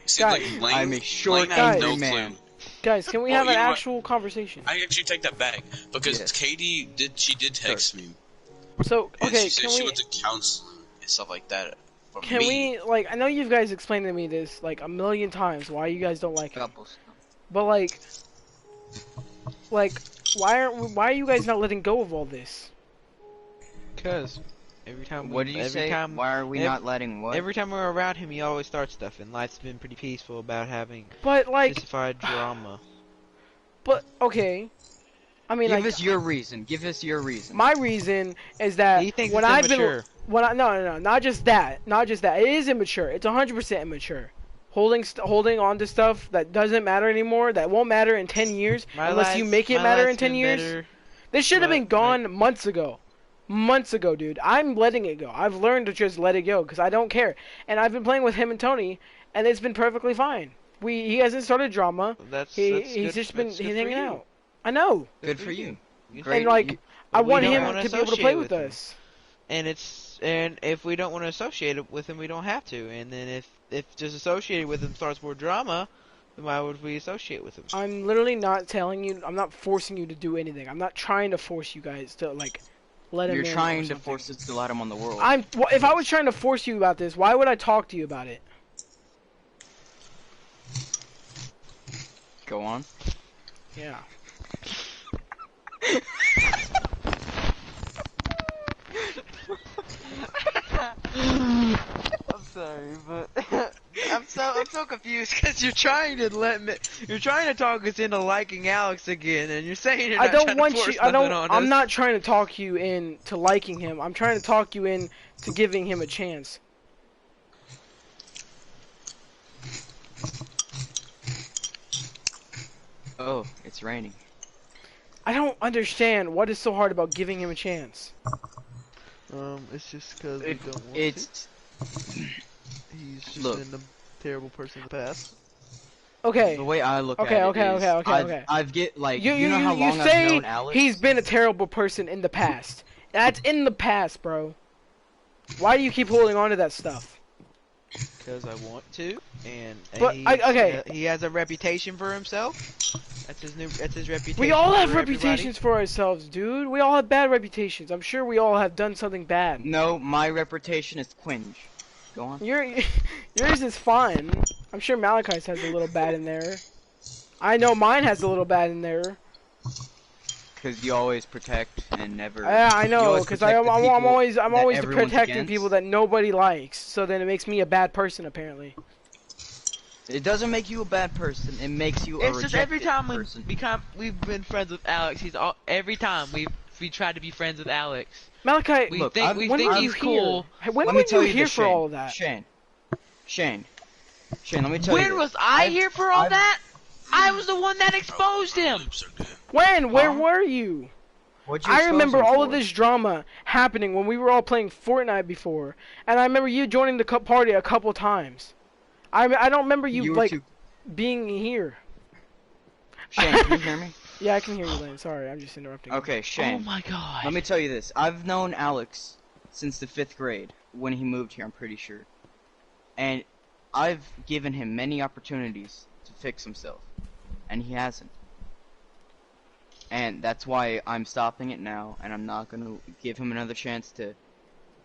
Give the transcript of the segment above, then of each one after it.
See, Guys, like, Lane, I'm a short, Lane has angry no man. clue. Guys, can we Well, have an you know what? actual conversation? I actually take that back because Yes. Katie did text me. So, And okay, she said can she we, went to counseling and stuff like that. For can me, we, like, I know you guys explained to me this, like, a million times, why you guys don't like him. Couples. But, like, why are you guys not letting go of all this? Cause every time What do you say? Why are we not letting what? every time we're around him, he always starts stuff, and life's been pretty peaceful about having But, like, justified drama. but, okay. I mean, Give like, us your reason. Give us your reason. my reason is that He thinks when it's I've immature. been, no, not just that, it is immature. It's 100% immature. Holding on to stuff that doesn't matter anymore, that won't matter in 10 years, unless you make it matter in 10 years. This should have been gone months ago. Months ago, dude. I'm letting it go. I've learned to just let it go, because I don't care. And I've been playing with him and Tony, and it's been perfectly fine. He hasn't started drama. He's just been hanging out. I know. Good for you. And, like, I want don't him wanna to be able to associate play with with him. us. And if we don't want to associate with him, we don't have to. And then if just associating with him starts more drama, then why would we associate with him? I'm literally not telling you. I'm not forcing you to do anything. I'm not trying to force you guys to, like, let him in. You're or trying to something. force us to let him on the world. If I was trying to force you about this, why would I talk to you about it? Go on. Yeah. I'm sorry, but I'm so confused because you're trying to talk us into liking Alex again, and you're saying you're I not don't trying want to force you. nothing on I'm us. not trying to talk you into liking him. I'm trying to talk you in to giving him a chance. Oh, it's raining. I don't understand what is so hard about giving him a chance. It's just because we don't want It's to. He's just Look. been a terrible person in the past. Okay. the way I look Okay, at it. okay, is okay, okay. I've get like You know how long I've say known Alex. he's been a terrible person in the past. That's in the past, bro. Why do you keep holding on to that stuff? Because I want to, and But, okay. he has a reputation for himself. That's his reputation. We all have for everybody. reputations for ourselves, dude. We all have bad reputations. I'm sure we all have done something bad. No, my reputation is Quinge. Go on. Yours is fine. I'm sure Malachi's has a little bad in there. I know mine has a little bad in there. Because you always protect and never. Yeah, I know. Because I'm always everyone's protecting against. people that nobody likes. So then it makes me a bad person, apparently. It doesn't make you a bad person. It makes you a It's just every rejected time person. we've been friends with Alex. Every time we tried to be friends with Alex. Malachi, We Look, think when were he's you cool. here? When Let were me tell you you here this, for Shane. all of that? Shane, let me tell you When this. was I here for all I've- that? I was the one that exposed him. Lips are good. When? Where Huh? were you? What'd you I expose remember him all for? of this drama happening when we were all playing Fortnite before, and I remember you joining the party a couple times. I don't remember you were like too... being here. Shane, can you hear me? Yeah, I can hear you, Lane. Sorry, I'm just interrupting. Okay, Shane. Oh my god. Let me tell you this. I've known Alex since the 5th grade, when he moved here, I'm pretty sure. And I've given him many opportunities to fix himself, and he hasn't. And that's why I'm stopping it now, and I'm not gonna give him another chance to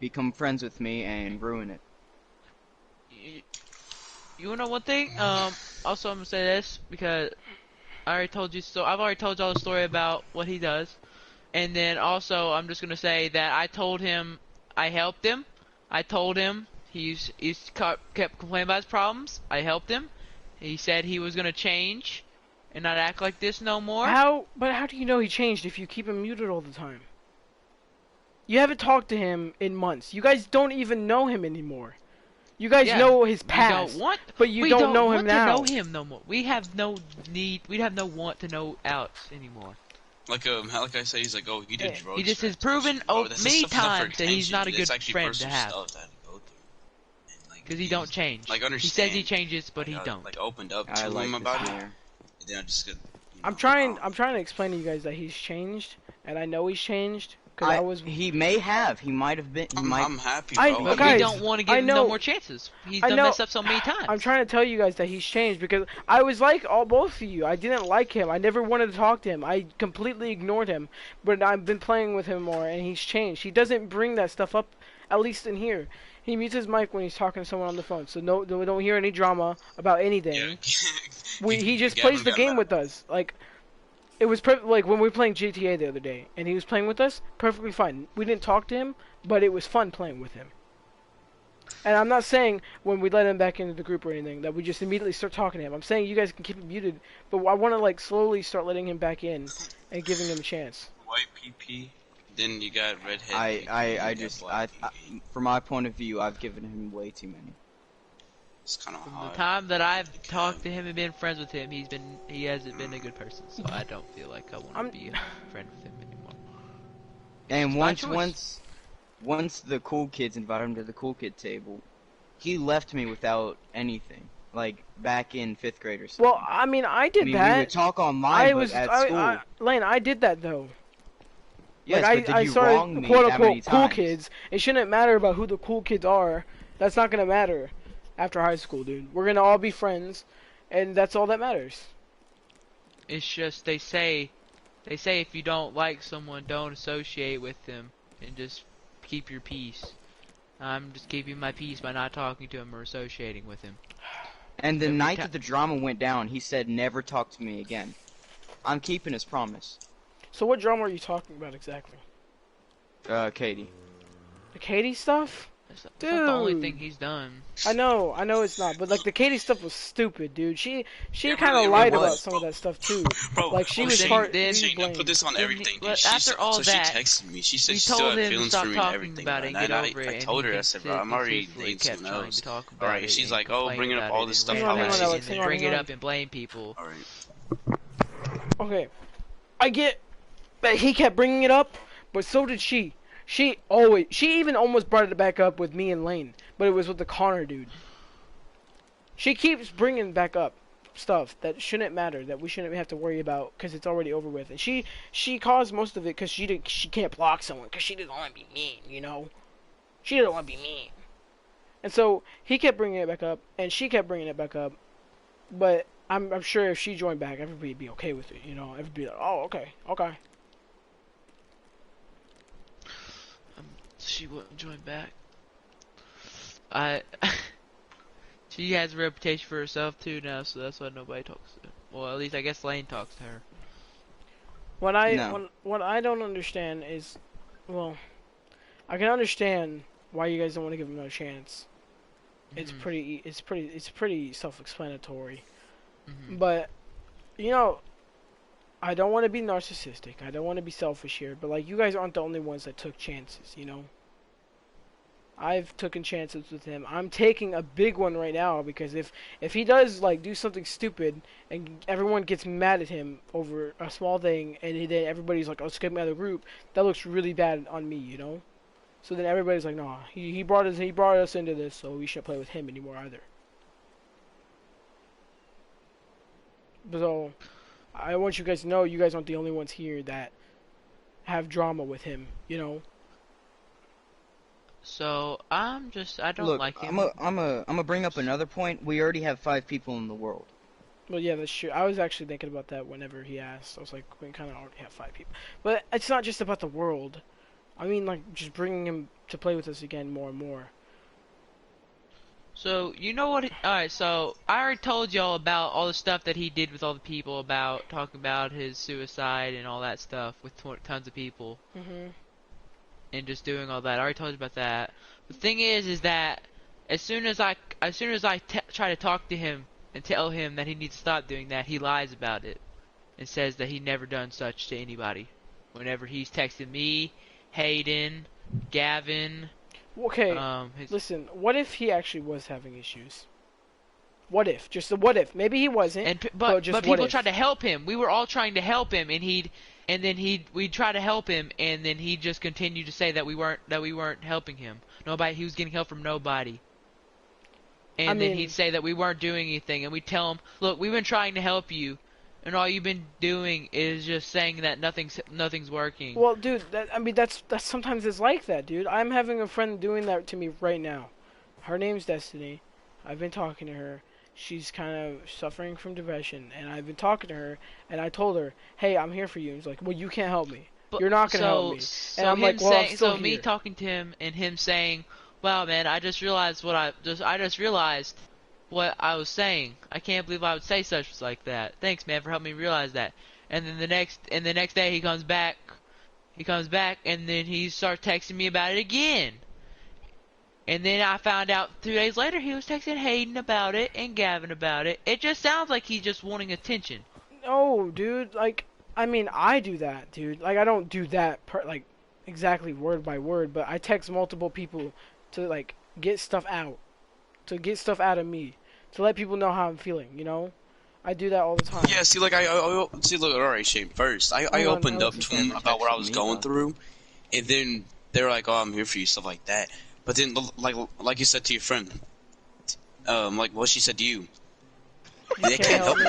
become friends with me and ruin it. You know one thing? Also I'm gonna say this because I already told you. So I've already told y'all the story about what he does, and then also I'm just gonna say that I told him I helped him. I told him he's kept complaining about his problems. I helped him. He said he was gonna change and not act like this no more. But how do you know he changed if you keep him muted all the time? You haven't talked to him in months. You guys don't even know him anymore. You guys know his past, but you don't know him now. We don't want to know him no more. We have no need. We have no want to know Alex anymore. Like Malachi said, he's like, oh, he did Yeah. drugs. He just for has proven attention. many That's stuff for times that he's attention. not a It's good actually friend to personal have. stuff that he go through. And, like, Because he don't change. Like, He understand. says he changes, but he Like, don't. Like opened up I to like him this about it. here. And then I just get. I'm trying to explain to you guys that he's changed, and I know he's changed, Because I was. He may have. He might have been. I'm happy, I- bro. But guys, we don't want to give I him know- no more chances. He's I done know- messed up so many times. I'm trying to tell you guys that he's changed because I was like both of you. I didn't like him. I never wanted to talk to him. I completely ignored him. But I've been playing with him more, and he's changed. He doesn't bring that stuff up, at least in here. He mutes his mic when he's talking to someone on the phone, so we don't hear any drama about anything. He just plays the game with us. Like, it was like when we were playing GTA the other day, and he was playing with us, perfectly fine. We didn't talk to him, but it was fun playing with him. And I'm not saying when we let him back into the group or anything that we just immediately start talking to him. I'm saying you guys can keep him muted, but I want to like slowly start letting him back in and giving him a chance. White PP. Then you got redhead. From my point of view, I've given him way too many. It's kind of From hard. the time that I've talked to him and been friends with him, he hasn't been a good person. So I don't feel like I want to be a friend with him anymore. And my choice. once the cool kids invited him to the cool kid table, he left me without anything. Like back in 5th grade or something. Well, I mean, I did We that. would talk online, at school. Lane, I did that though. Yes, like, but I did you started wrong me quote that many unquote cool times? kids. It shouldn't matter about who the cool kids are. That's not gonna matter after high school, dude. We're gonna all be friends, and that's all that matters. It's just they say if you don't like someone, don't associate with them and just keep your peace. I'm just keeping my peace by not talking to him or associating with him. And the Every night ti- that the drama went down, he said never talk to me again. I'm keeping his promise. So what drama are you talking about exactly? Katie. The Katie stuff? That's not the only Dude. thing he's done. I know it's not, but like the Katie stuff was stupid, dude. She It kind really of lied was, about some bro. of that stuff too. Bro, Like, she was Shane, part- then- Shane, don't put blamed. this on Then everything, but dude. She after said, all so that, she texted me. She said we she still told had him to feelings stop for me and talking everything. about it and And get over it. I and told her, he I said, bro, I'm already dating kept someone trying else. to talk about Alright, it she's and like, oh, complain bringing up about all it this and stuff. Hang on, how hang on, I Alex, see hang it. on. bring it up and blame people. Alright. Okay, I get that he kept bringing it up, but so did she. She even almost brought it back up with me and Lane, but it was with the Connor dude. She keeps bringing back up stuff that shouldn't matter, that we shouldn't have to worry about because it's already over with. And she caused most of it because she can't block someone because she doesn't want to be mean, you know. She doesn't want to be mean. And so he kept bringing it back up, and she kept bringing it back up. But I'm sure if she joined back, everybody would be okay with it, you know. Everybody be like, oh, okay. She wouldn't join back. She has a reputation for herself too now, so that's why nobody talks to her. Well, at least I guess Lane talks to her. What I No. what I don't understand is, well, I can understand why you guys don't want to give him another chance. It's Mhm. pretty self-explanatory. Mhm. But you know, I don't want to be narcissistic. I don't want to be selfish here. But like, you guys aren't the only ones that took chances. You know, I've taken chances with him. I'm taking a big one right now because if he does like do something stupid and everyone gets mad at him over a small thing and then everybody's like, oh, skip me out of the group, that looks really bad on me. You know. So then everybody's like, nah, he brought us into this, so we shouldn't play with him anymore either. So, I want you guys to know you guys aren't the only ones here that have drama with him, you know? So I don't Look, like him. I'm a bring up another point. We already have 5 people in the world. Well, yeah, that's true. I was actually thinking about that whenever he asked. I was like, we kind of already have 5 people. But it's not just about the world. I mean, like, just bringing him to play with us again more and more. So, you know what? Alright, so I already told y'all about all the stuff that he did with all the people, about talking about his suicide and all that stuff with tons of people, Mm-hmm. and just doing all that. I already told you about that. The thing is that as soon as I try to talk to him and tell him that he needs to stop doing that, he lies about it and says that he never done such to anybody. Whenever he's texted me, Hayden, Gavin, Okay, listen, what if he actually was having issues? What if? Just a what if. Maybe he wasn't, but just what people if. tried to help him. We were all trying to help him, and we'd try to help him, and then he just continued to say that we weren't helping him. He was getting help from nobody. And then he'd say that we weren't doing anything, and we'd tell him, look, we've been trying to help you, and all you've been doing is just saying that nothing's working. Well, dude, I mean, that's sometimes it's like that, dude. I'm having a friend doing that to me right now. Her name's Destiny. I've been talking to her. She's kind of suffering from depression, and I've been talking to her, and I told her, "Hey, I'm here for you." And she's like, "Well, you can't help me. You're not gonna help me." And I'm like, "Well, I'm still here." So me talking to him and him saying, "Wow, man, I just realized what I was saying. I can't believe I would say such like that. Thanks, man, for helping me realize that." And then the next day he comes back, and then he starts texting me about it again. And then I found out 2 days later he was texting Hayden about it and Gavin about it. It just sounds like he's just wanting attention. No, dude. Like, I mean, I do that, dude. Like, I don't do that like exactly word by word, but I text multiple people to like get stuff out of me, to let people know how I'm feeling. You know, I do that all the time. Yeah, see, like see, look, alright, Shane. First, I opened up to him about what I was going through, and then they're like, "Oh, I'm here for you," stuff like that. But then, like you said to your friend, like what she said to you, they can't help you.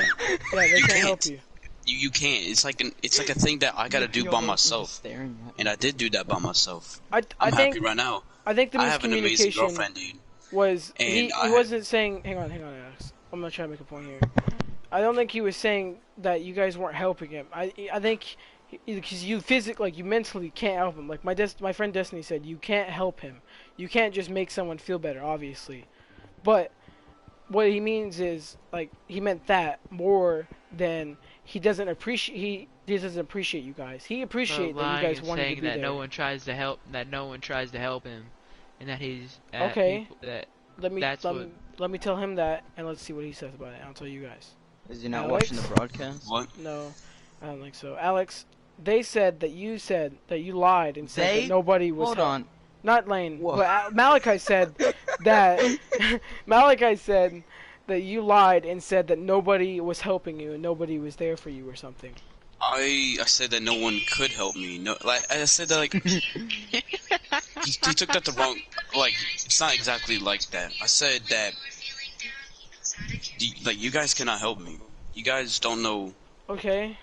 Yeah, they can't help you. You can't. It's like a thing that I gotta do by myself, and I did do that by myself. I'm happy right now. I think the I have an amazing miscommunication girlfriend, dude. was And he wasn't saying. Hang on, Alex. I'm gonna try to make a point here. I don't think he was saying that you guys weren't helping him. I think because you physically, like, you mentally can't help him. Like my friend Destiny said, you can't help him. You can't just make someone feel better, obviously. But what he means is, like, he meant that more than he doesn't appreciate you guys. He appreciates that you guys wanted to be that there. no one tries to help him, and that he's okay. That Let me tell him that, and let's see what he says about it. I'll tell you guys. Is he not Alex? watching the broadcast? What? No, I don't think so. Alex, they said that you lied and said that nobody was. Hold on. Not Lane. Whoa. But Malachi said that that you lied and said that nobody was helping you and nobody was there for you or something. I said that no one could help me. No, like I said that, like he took that the wrong. Like, it's not exactly like that. I said that like you guys cannot help me. You guys don't know. Okay.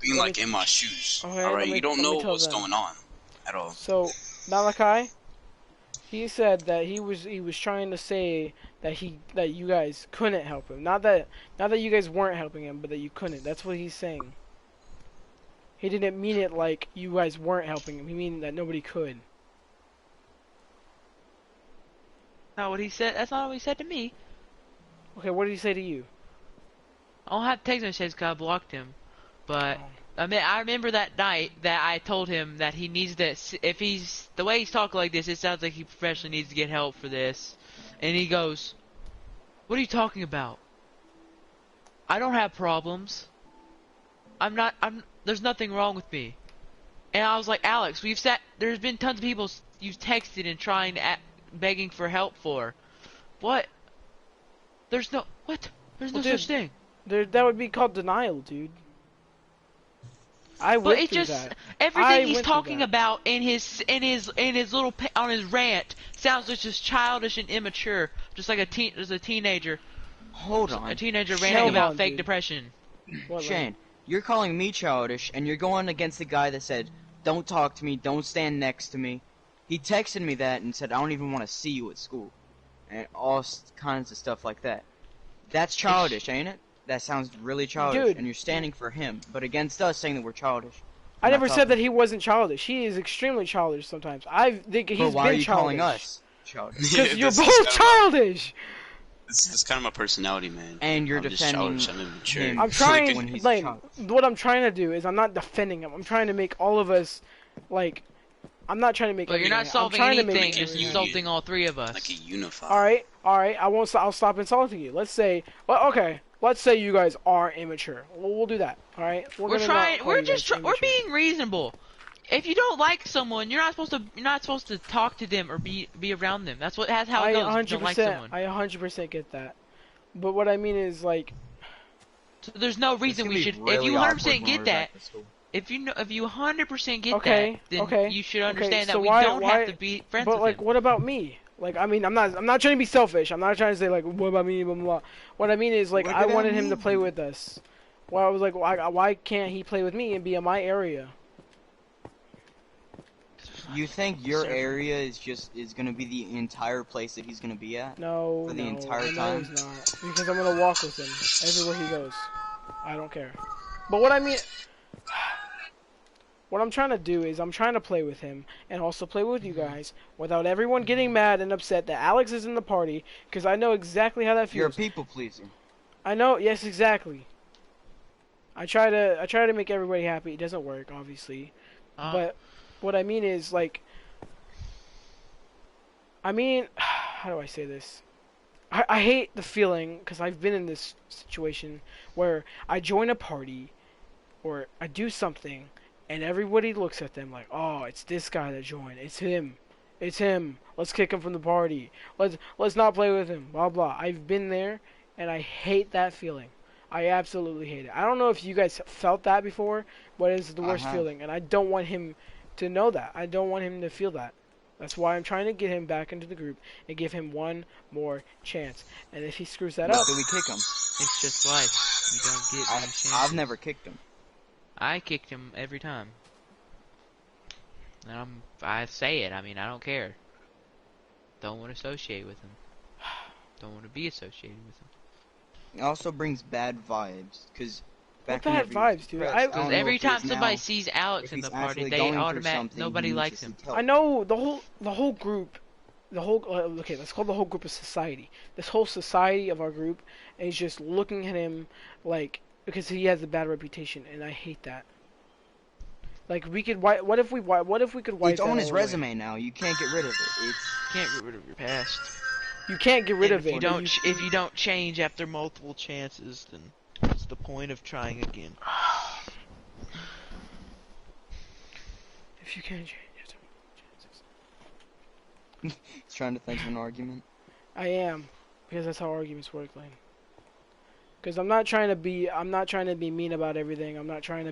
Being like in my shoes. Okay, all right, you don't know tell what's them. going on at all. So Malachi, he said that he was trying to say that you guys couldn't help him. Not that you guys weren't helping him, but that you couldn't. That's what he's saying. He didn't mean it like you guys weren't helping him. He mean that nobody could. Not what he said. That's not what he said to me. Okay, what did he say to you? I don't have text messages because I blocked him. But I mean, I remember that night that I told him that he needs to. If he's the way he's talking like this, it sounds like he professionally needs to get help for this. And he goes, "What are you talking about? I don't have problems. There's nothing wrong with me." And I was like, "Alex, there's been tons of people you've texted and begging for help for. What? There's no such thing." That would be called denial, dude. I went through that. Everything he's talking about in his little on his rant sounds just childish and immature, just like a teenager. Hold on. A teenager ranting about fake depression. Shane, you're calling me childish, and you're going against the guy that said, "Don't talk to me, don't stand next to me." He texted me that and said, "I don't even want to see you at school," and all kinds of stuff like that. That's childish, ain't it? That sounds really childish, Dude. and you're standing for him, but against us saying that we're childish. I never said that he wasn't childish. He is extremely childish sometimes. I think he's been childish. But why are you calling us childish? Because you're both childish. It's kind of my personality, man. And you're I'm just defending childish, I'm immature. him. I'm trying, when he's like, childish. what I'm trying to do is I'm not defending him. I'm trying to make all of us, like, I'm not trying to make. But you're not everything. solving I'm trying anything. to You're make insulting all three of us. Like a unified. All right. I'll stop insulting you. Let's say, well, okay. Let's say you guys are immature. We'll do that. All right. We're being reasonable. If you don't like someone, you're not supposed to talk to them or be around them. That's how it goes. If you don't like someone. I 100% get that. But what I mean is, like, so there's no reason we should. Really if you 100% get awkward that, when if you 100% get okay, that, then you should understand so that we don't have to be friends with But like, him. what about me? Like, I mean, I'm not trying to be selfish. I'm not trying to say like, what about me, blah blah blah. What I mean is, like, I wanted him to play with us. Well, I was like, why can't he play with me and be in my area? You think your area is gonna be the entire place that he's gonna be at? No, For the no, entire I know time? he's not. Because I'm gonna walk with him everywhere he goes. I don't care. But what I mean, what I'm trying to do is I'm trying to play with him and also play with you guys without everyone getting mad and upset that Alex is in the party, because I know exactly how that feels. You're a people pleaser. I know, yes, exactly. I try to make everybody happy. It doesn't work, obviously. But what I mean is, like, how do I say this? I hate the feeling, because I've been in this situation where I join a party or I do something and everybody looks at them like, oh, it's this guy that joined. It's him. It's him. Let's kick him from the party. Let's not play with him. Blah, blah. I've been there and I hate that feeling. I absolutely hate it. I don't know if you guys felt that before, but it's the worst feeling, and I don't want him to know that. I don't want him to feel that. That's why I'm trying to get him back into the group and give him one more chance. And if he screws that up, do we kick him? It's just life. You don't get many chances. I've never kicked him. I kicked him every time. And I say it. I mean, I don't care. Don't want to associate with him. Don't want to be associated with him. It also brings bad vibes, because what bad vibes, dude? Because every time somebody sees Alex in the party, they nobody likes him. I know the whole group, okay, let's call the whole group a society. This whole society of our group is just looking at him like, because he has a bad reputation, and I hate that. Like, we could what if we could wipe it's on his away? resume now. You can't get rid of it. You can't get rid of your past. You can't get rid of it. If you don't change after multiple chances, then what's the point of trying again? If you can't change after multiple chances. He's trying to think of an argument. I am, because that's how arguments work, Lane. Because I'm trying to be mean about everything. I'm trying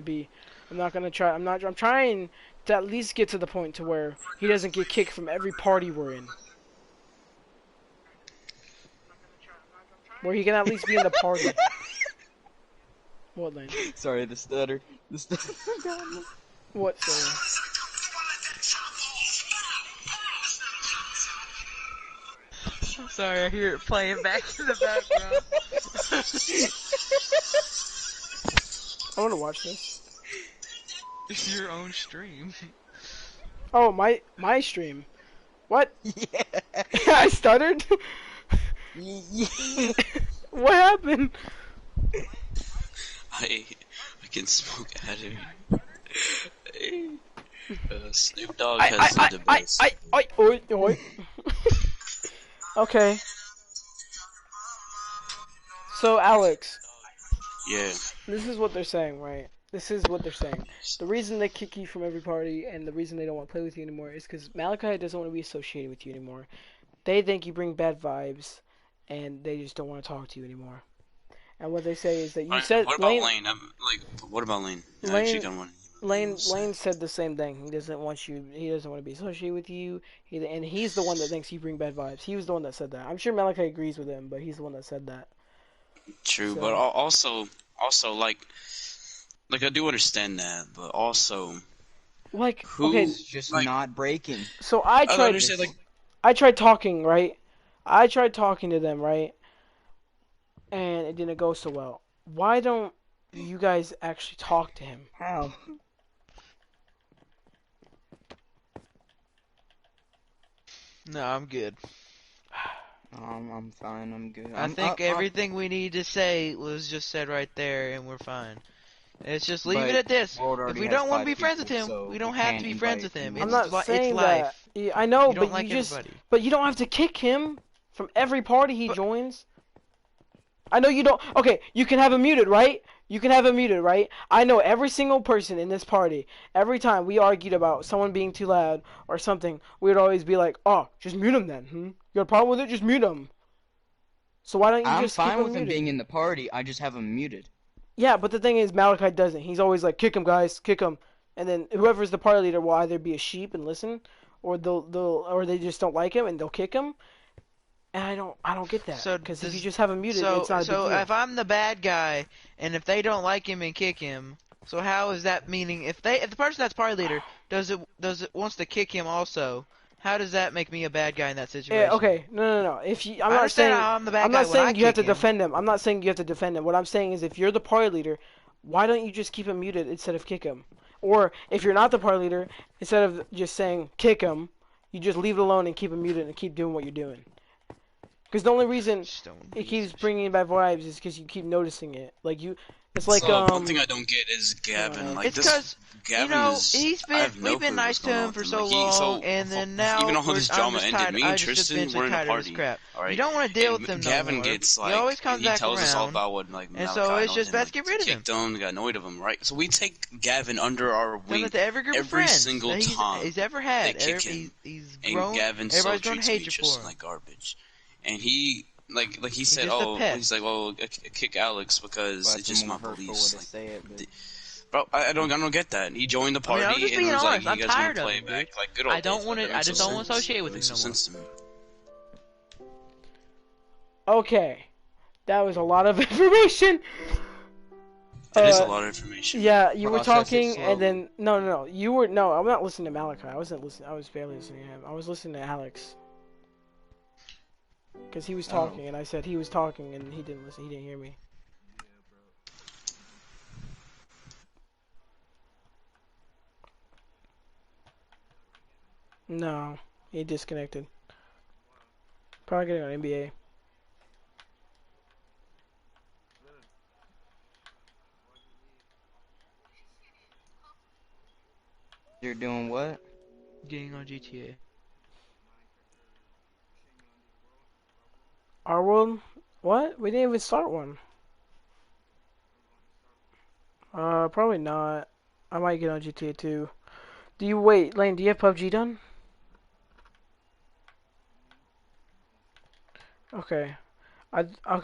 to at least get to the point to where he doesn't get kicked from every party we're in. Where he can at least be in the party. What, Lane? Sorry, the stutter. What, sorry? I'm sorry, I hear it playing back in the background. I want to watch this. It's your own stream. Oh, my stream. What? Yeah. I stuttered? Yeah. What happened? I can smoke out of here. Snoop Dogg has the best. Oi. Okay. So, Alex. Yeah. This is what they're saying, right? This is what they're saying. The reason they kick you from every party and the reason they don't want to play with you anymore is because Malachi doesn't want to be associated with you anymore. They think you bring bad vibes, and they just don't want to talk to you anymore. And what they say is that you said... What about Lane? What about Lane? I actually don't want Lane said the same thing. He doesn't want you. He doesn't want to be associated with you. And he's the one that thinks you bring bad vibes. He was the one that said that. I'm sure Malachi agrees with him, but he's the one that said that. True, so. But also, like I do understand that, but also, like, who's just not breaking? So I tried talking, right? I tried talking to them, right? And it didn't go so well. Why don't you guys actually talk to him? How? No, I'm good. I'm fine. I'm good. I think everything we need to say was just said right there, and we're fine. It's just leave it at this. If we don't want to be friends with him, we don't have to be friends with him. I'm not saying that. Yeah, I know, but you don't have to kick him from every party he joins. I know you don't. Okay, you can have him muted, right? You can have him muted, right? I know every single person in this party, every time we argued about someone being too loud or something, we would always be like, oh, just mute him then. You got a problem with it? Just mute him. So why don't you just keep him muted? I'm fine with him being in the party. I just have him muted. Yeah, but the thing is, Malachi doesn't. He's always like, kick him, guys, kick him. And then whoever's the party leader will either be a sheep and listen, or they just don't like him and they'll kick him. And I don't get that. So Because if you just have him muted, it's not a big so deal. if I'm the bad guy, and if they don't like him and kick him, so how is that meaning? If the person that's party leader does it wants to kick him also, how does that make me a bad guy in that situation? Yeah, okay, no. If you, I not understand saying how I'm the bad I'm guy not when I saying you have kick to him. defend him. I'm not saying you have to defend him. What I'm saying is if you're the party leader, why don't you just keep him muted instead of kick him? Or if you're not the party leader, instead of just saying kick him, you just leave it alone and keep him muted and keep doing what you're doing. Because the only reason it keeps bringing bad vibes is because you keep noticing it. Like it's like So, one thing I don't get is Gavin. Like It's because Gavin is. I have no we've been clue nice what's to going on him with for him. so Like, long, and then now even though this drama I'm just ended, tired. me and I just Tristan been so were in a tired of party. this crap. All right? You don't want to deal with him Gavin no more. gets like, he always comes he back tells us all around, about what like and Malachi so it's knows just him, best to get rid of him. kicked him, got annoyed of him, right? So we take Gavin under our Send wing it to every group of every friends single that time. he's ever had. They kick him, He's and grown. Gavin still Everybody's going to treats me hate you just for him. like garbage. And he like he said, just a oh, pest. he's like, well, kick Alex because Well, it's just my more hurtful beliefs. way to say it, but... Bro, I don't get that. He joined the party I'm just and being was like, honest. I'm "You guys want tired to of play him, back dude. like good old I don't days." want Like, to. that I makes just no don't want to sense. associate That with him makes no no more. sense to me. okay. That was a lot of information. It is a lot of information. Yeah, you were Process it talking, slowly. and then no. You were no. I'm not listening to Malachi. I wasn't listening. I was barely listening to him. I was listening to Alex. Because he was talking, and I said he was talking, and he didn't listen. He didn't hear me. No, he disconnected. Probably getting on NBA. You're doing what? Getting on GTA. Our world? What? We didn't even start one. Probably not. I might get on GTA 2. Do you wait, Lane? Do you have PUBG done? Okay. Okay.